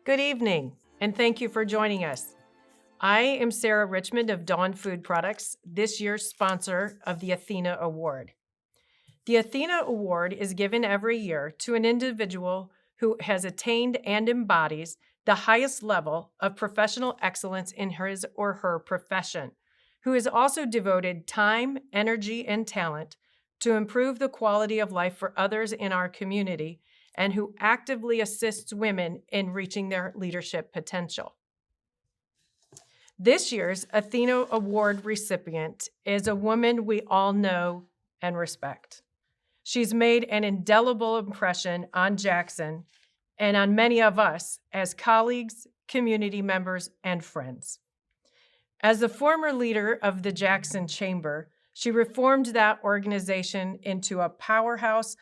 Good evening, and thank you for joining us. I am Sarah Richmond of Dawn Food Products, this year's sponsor of the Athena Award. The Athena Award is given every year to an individual who has attained and embodies the highest level of professional excellence in his or her profession, who has also devoted time, energy, and talent to improve the quality of life for others in our community, and who actively assists women in reaching their leadership potential. This year's Athena Award recipient is a woman we all know and respect. She's made an indelible impression on Jackson and on many of us as colleagues, community members, and friends. As the former leader of the Jackson Chamber, she reformed that organization into a powerhouse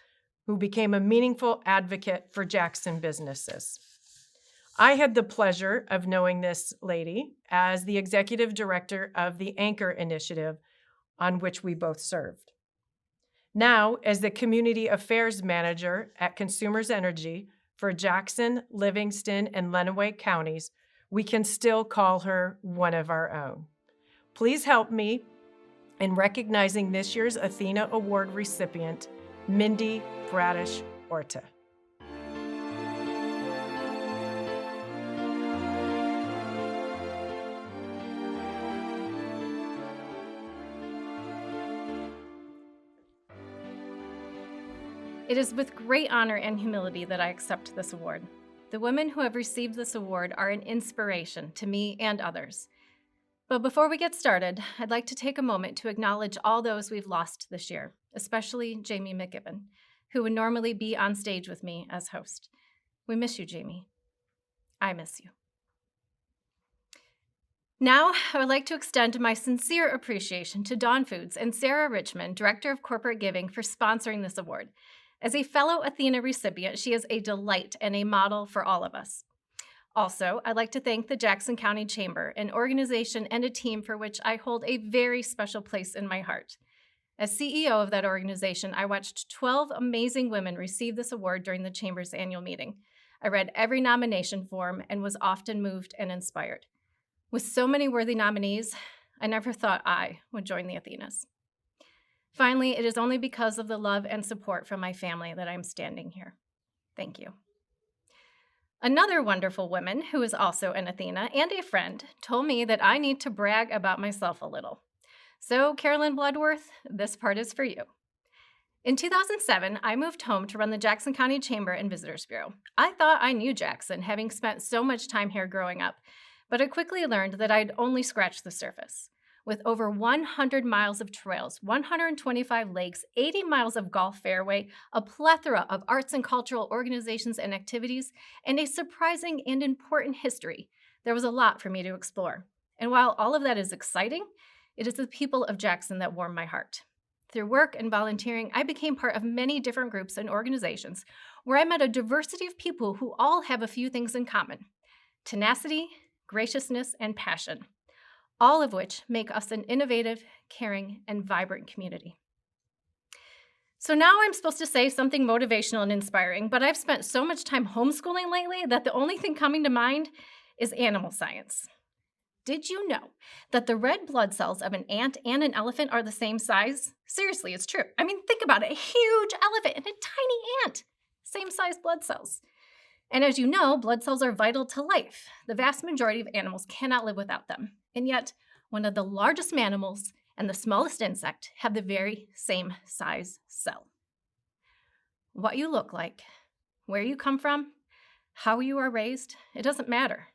who became a meaningful advocate for Jackson businesses. I had the pleasure of knowing this lady as the executive director of the Anchor Initiative, on which we both served. Now, as the Community Affairs Manager at Consumers Energy for Jackson, Livingston, and Lenawee counties, we can still call her one of our own. Please help me in recognizing this year's Athena Award recipient, Mindy Bradish Orta. It is with great honor and humility that I accept this award. The women who have received this award are an inspiration to me and others. But before we get started, I'd like to take a moment to acknowledge all those we've lost this year, especially Jamie McGibbon, who would normally be on stage with me as host. We miss you, Jamie. I miss you. Now, I would like to extend my sincere appreciation to Dawn Foods and Sarah Richmond, Director of Corporate Giving, for sponsoring this award. As a fellow Athena recipient, she is a delight and a model for all of us. Also, I'd like to thank the Jackson County Chamber, an organization and a team for which I hold a very special place in my heart. As CEO of that organization, I watched 12 amazing women receive this award during the Chamber's annual meeting. I read every nomination form and was often moved and inspired. With so many worthy nominees, I never thought I would join the Athenas. Finally, it is only because of the love and support from my family that I'm standing here. Thank you. Another wonderful woman who is also an Athena and a friend told me that I need to brag about myself a little. So, Carolyn Bloodworth, this part is for you. In 2007, I moved home to run the Jackson County Chamber and Visitors Bureau. I thought I knew Jackson, having spent so much time here growing up, but I quickly learned that I'd only scratched the surface. With over 100 miles of trails, 125 lakes, 80 miles of golf fairway, a plethora of arts and cultural organizations and activities, and a surprising and important history, there was a lot for me to explore. And while all of that is exciting, it is the people of Jackson that warm my heart. Through work and volunteering, I became part of many different groups and organizations where I met a diversity of people who all have a few things in common: tenacity, graciousness, and passion, all of which make us an innovative, caring, and vibrant community. So now I'm supposed to say something motivational and inspiring, but I've spent so much time homeschooling lately that the only thing coming to mind is animal science. Did you know that the red blood cells of an ant and an elephant are the same size? Seriously, it's true. I mean, think about it. A huge elephant and a tiny ant, same size blood cells. And as you know, blood cells are vital to life. The vast majority of animals cannot live without them. And yet, one of the largest mammals and the smallest insect have the very same size cell. What you look like, where you come from, how you are raised, it doesn't matter.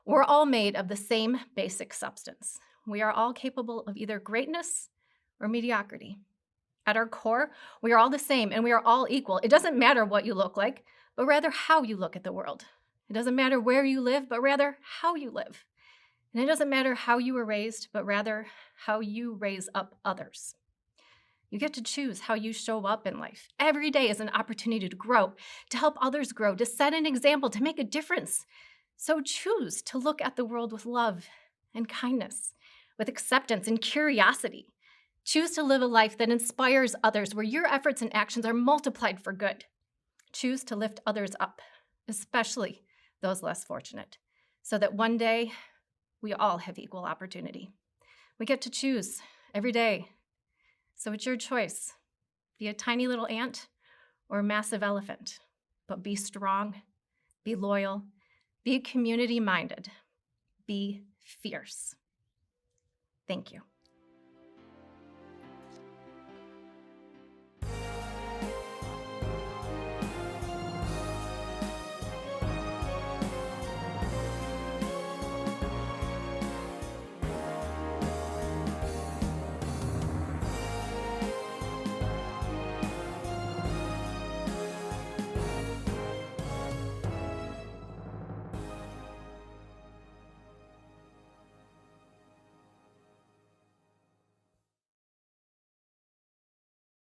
We're all made of the same basic substance. We are all capable of either greatness or mediocrity. At our core, we are all the same and we are all equal. It doesn't matter what you look like, but rather how you look at the world. It doesn't matter where you live, but rather how you live. And it doesn't matter how you were raised, but rather how you raise up others. You get to choose how you show up in life. Every day is an opportunity to grow, to help others grow, to set an example, to make a difference. So choose to look at the world with love and kindness, with acceptance and curiosity. Choose to live a life that inspires others, where your efforts and actions are multiplied for good. Choose to lift others up, especially those less fortunate, so that one day we all have equal opportunity. We get to choose every day. So it's your choice. Be a tiny little ant or a massive elephant, but be strong, be loyal, be community-minded, be fierce. Thank you.